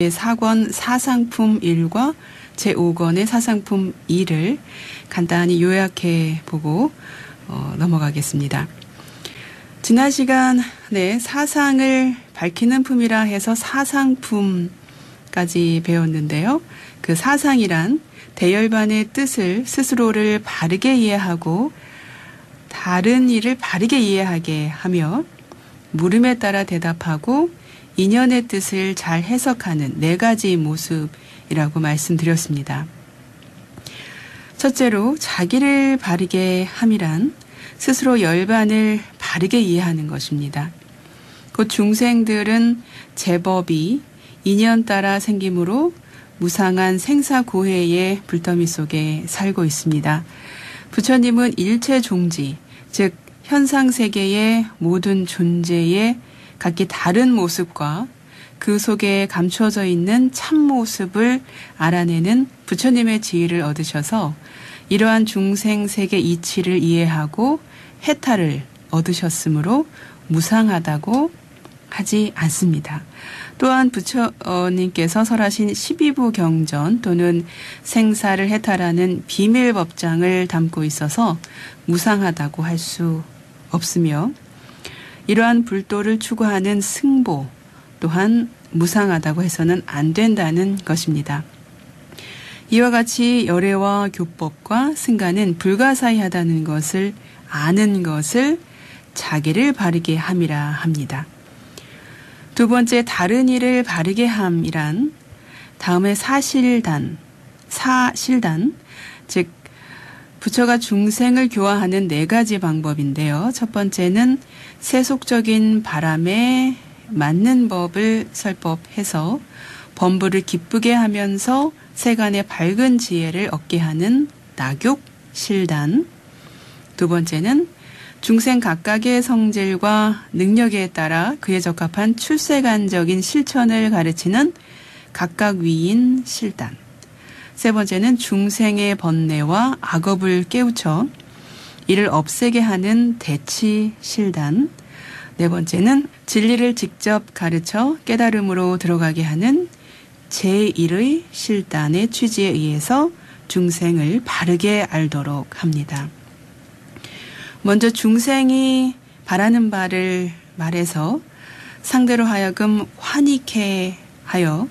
제4권 사상품 1과 제5권의 사상품 2를 간단히 요약해 보고 넘어가겠습니다. 지난 시간 사상을 밝히는 품이라 해서 사상품까지 배웠는데요. 그 사상이란 대열반의 뜻을 스스로를 바르게 이해하고 다른 이를 바르게 이해하게 하며 물음에 따라 대답하고 인연의 뜻을 잘 해석하는 네 가지 모습이라고 말씀드렸습니다. 첫째로 자기를 바르게 함이란 스스로 열반을 바르게 이해하는 것입니다. 곧 중생들은 제법이 인연 따라 생기므로 무상한 생사고해의 불더미 속에 살고 있습니다. 부처님은 일체종지, 즉 현상세계의 모든 존재의 각기 다른 모습과 그 속에 감춰져 있는 참모습을 알아내는 부처님의 지혜를 얻으셔서 이러한 중생세계 이치를 이해하고 해탈을 얻으셨으므로 무상하다고 하지 않습니다. 또한 부처님께서 설하신 12부 경전 또는 생사를 해탈하는 비밀법장을 담고 있어서 무상하다고 할 수 없으며 이러한 불도를 추구하는 승보 또한 무상하다고 해서는 안 된다는 것입니다. 이와 같이 열애와 교법과 승가는 불가사의하다는 것을 아는 것을 자기를 바르게 함이라 합니다. 두 번째, 다른 이를 바르게 함이란 다음에 사실단, 즉 부처가 중생을 교화하는 네 가지 방법인데요. 첫 번째는 세속적인 바람에 맞는 법을 설법해서 범부를 기쁘게 하면서 세간의 밝은 지혜를 얻게 하는 낙욕실단. 두 번째는 중생 각각의 성질과 능력에 따라 그에 적합한 출세간적인 실천을 가르치는 각각위인 실단. 세 번째는 중생의 번뇌와 악업을 깨우쳐 이를 없애게 하는 대치실단. 네 번째는 진리를 직접 가르쳐 깨달음으로 들어가게 하는 제1의 실단의 취지에 의해서 중생을 바르게 알도록 합니다. 먼저 중생이 바라는 바를 말해서 상대로 하여금 환희케 하여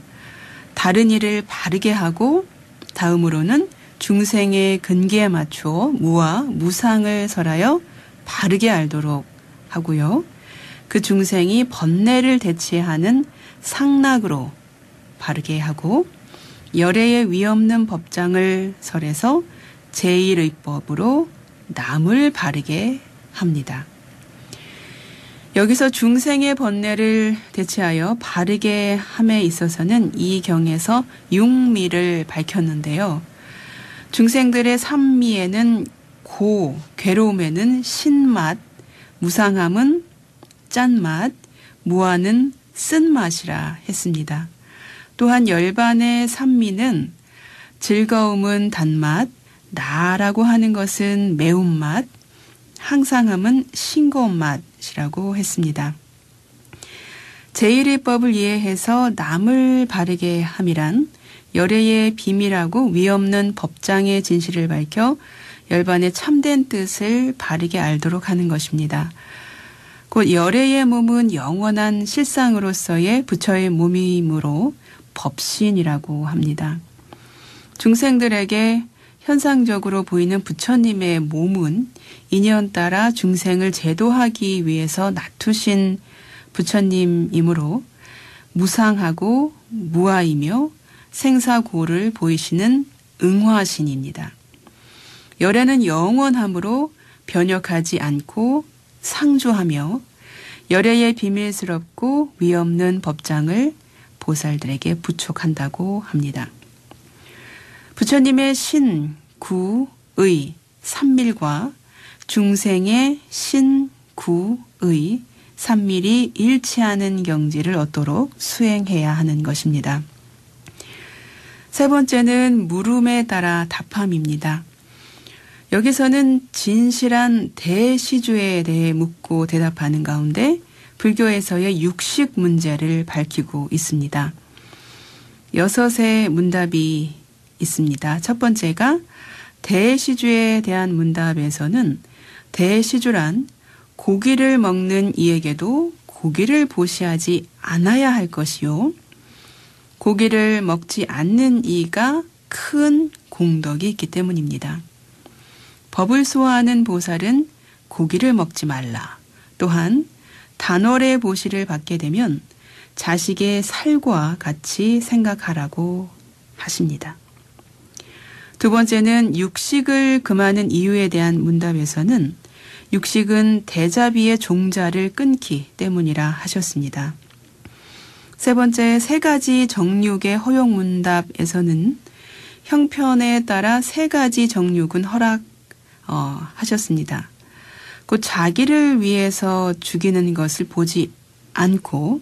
다른 일을 바르게 하고 다음으로는 중생의 근기에 맞추어 무와 무상을 설하여 바르게 알도록 하고요. 그 중생이 번뇌를 대치하는 상락으로 바르게 하고 열애의 위없는 법장을 설해서 제1의법으로 남을 바르게 합니다. 여기서 중생의 번뇌를 대체하여 바르게 함에 있어서는 이 경에서 육미를 밝혔는데요. 중생들의 삼미에는 괴로움에는 신맛, 무상함은 짠맛, 무아는 쓴맛이라 했습니다. 또한 열반의 삼미는 즐거움은 단맛, 나라고 하는 것은 매운맛, 항상함은 싱거운 맛이라고 했습니다. 제1의법을 이해해서 남을 바르게 함이란 열애의 비밀하고 위없는 법장의 진실을 밝혀 열반의 참된 뜻을 바르게 알도록 하는 것입니다. 곧 열애의 몸은 영원한 실상으로서의 부처의 몸이므로 법신이라고 합니다. 중생들에게 현상적으로 보이는 부처님의 몸은 인연 따라 중생을 제도하기 위해서 놔두신 부처님이므로 무상하고 무아이며 생사고를 보이시는 응화신입니다. 열애는 영원함으로 변혁하지 않고 상주하며 열애의 비밀스럽고 위없는 법장을 보살들에게 부촉한다고 합니다. 부처님의 신, 구, 의, 삼밀과 중생의 신, 구, 의, 삼밀이 일치하는 경지를 얻도록 수행해야 하는 것입니다. 세 번째는 물음에 따라 답함입니다. 여기서는 진실한 대시주에 대해 묻고 대답하는 가운데 불교에서의 육식 문제를 밝히고 있습니다. 6의 문답이 있습니다. 첫 번째가 대시주에 대한 문답에서는 대시주란 고기를 먹는 이에게도 고기를 보시하지 않아야 할 것이요. 고기를 먹지 않는 이가 큰 공덕이 있기 때문입니다. 법을 소화하는 보살은 고기를 먹지 말라. 또한 단월의 보시를 받게 되면 자식의 살과 같이 생각하라고 하십니다. 두 번째는 육식을 금하는 이유에 대한 문답에서는 육식은 대자비의 종자를 끊기 때문이라 하셨습니다. 세 번째, 3가지 정육의 허용 문답에서는 형편에 따라 3가지 정육은 하셨습니다. 곧 자기를 위해서 죽이는 것을 보지 않고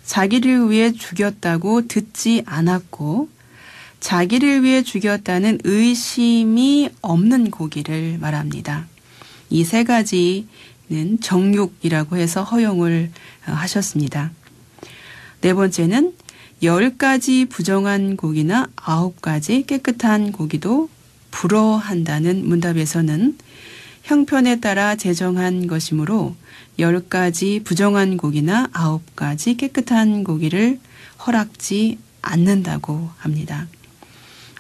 자기를 위해 죽였다고 듣지 않았고 자기를 위해 죽였다는 의심이 없는 고기를 말합니다. 이 3가지는 정육이라고 해서 허용을 하셨습니다. 네 번째는 10가지 부정한 고기나 9가지 깨끗한 고기도 불허한다는 문답에서는 형편에 따라 제정한 것이므로 10가지 부정한 고기나 9가지 깨끗한 고기를 허락지 않는다고 합니다.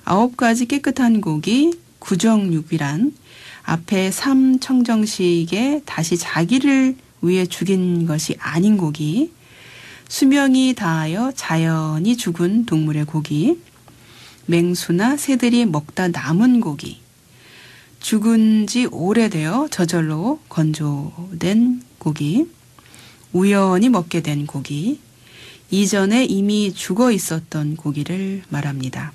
9가지 깨끗한 고기, 구정육이란 앞에 3청정식에 다시 자기를 위해 죽인 것이 아닌 고기, 수명이 다하여 자연히 죽은 동물의 고기, 맹수나 새들이 먹다 남은 고기, 죽은 지 오래되어 저절로 건조된 고기, 우연히 먹게 된 고기, 이전에 이미 죽어 있었던 고기를 말합니다.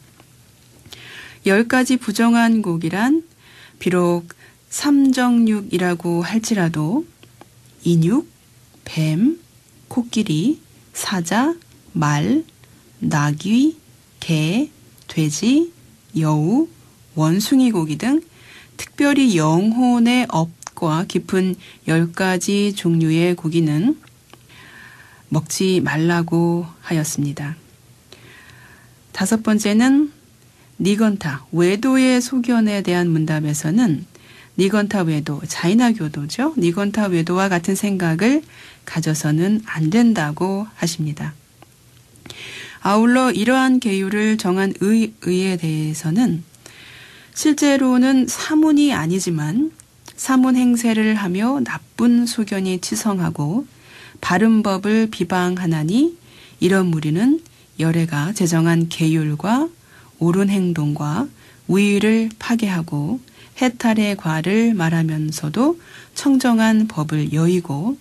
10가지 부정한 고기란 비록 삼정육이라고 할지라도 인육, 뱀, 코끼리, 사자, 말, 나귀, 개, 돼지, 여우, 원숭이 고기 등 특별히 영혼의 업과 깊은 10가지 종류의 고기는 먹지 말라고 하였습니다. 5번째는 니건타, 외도의 소견에 대한 문답에서는 니건타 외도, 자이나교도죠. 니건타 외도와 같은 생각을 가져서는 안 된다고 하십니다. 아울러 이러한 계율을 정한 의에 대해서는 실제로는 사문이 아니지만 사문 행세를 하며 나쁜 소견이 치성하고 바른 법을 비방하나니 이런 무리는 열애가 제정한 계율과 옳은 행동과 우의를 파괴하고 해탈의 과를 말하면서도 청정한 법을 여의고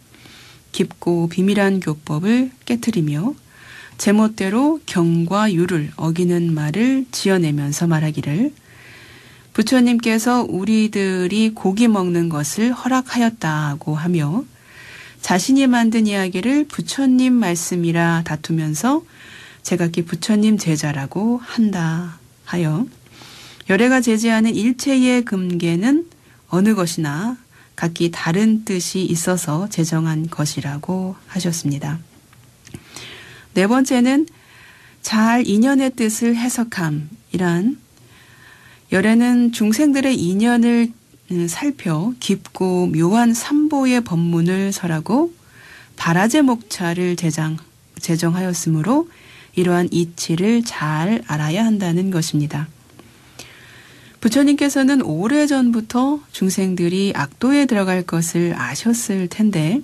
깊고 비밀한 교법을 깨트리며 제멋대로 경과 유를 어기는 말을 지어내면서 말하기를 부처님께서 우리들이 고기 먹는 것을 허락하였다고 하며 자신이 만든 이야기를 부처님 말씀이라 다투면서 제각기 부처님 제자라고 한다 하여 열애가 제지하는 일체의 금계는 어느 것이나 각기 다른 뜻이 있어서 제정한 것이라고 하셨습니다. 네 번째는 잘 인연의 뜻을 해석함이란 열애는 중생들의 인연을 살펴 깊고 묘한 삼보의 법문을 설하고 바라제 목차를 제정하였으므로 이러한 이치를 잘 알아야 한다는 것입니다. 부처님께서는 오래전부터 중생들이 악도에 들어갈 것을 아셨을 텐데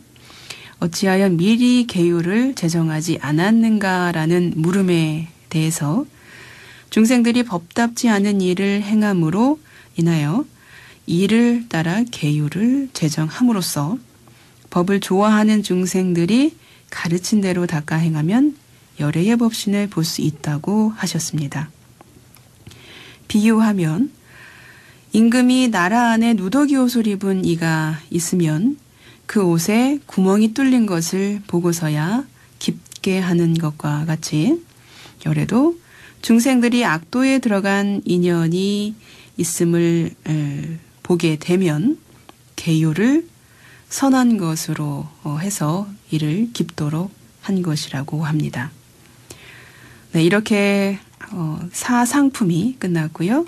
어찌하여 미리 계율을 제정하지 않았는가라는 물음에 대해서 중생들이 법답지 않은 일을 행함으로 인하여 이를 따라 계율을 제정함으로써 법을 좋아하는 중생들이 가르친 대로 닦아 행하면 열애의 법신을 볼 수 있다고 하셨습니다. 비유하면 임금이 나라 안에 누더기 옷을 입은 이가 있으면 그 옷에 구멍이 뚫린 것을 보고서야 깊게 하는 것과 같이 열애도 중생들이 악도에 들어간 인연이 있음을 보게 되면 계율을 선한 것으로 해서 이를 깊도록 한 것이라고 합니다. 네, 이렇게 사상품이 끝났고요.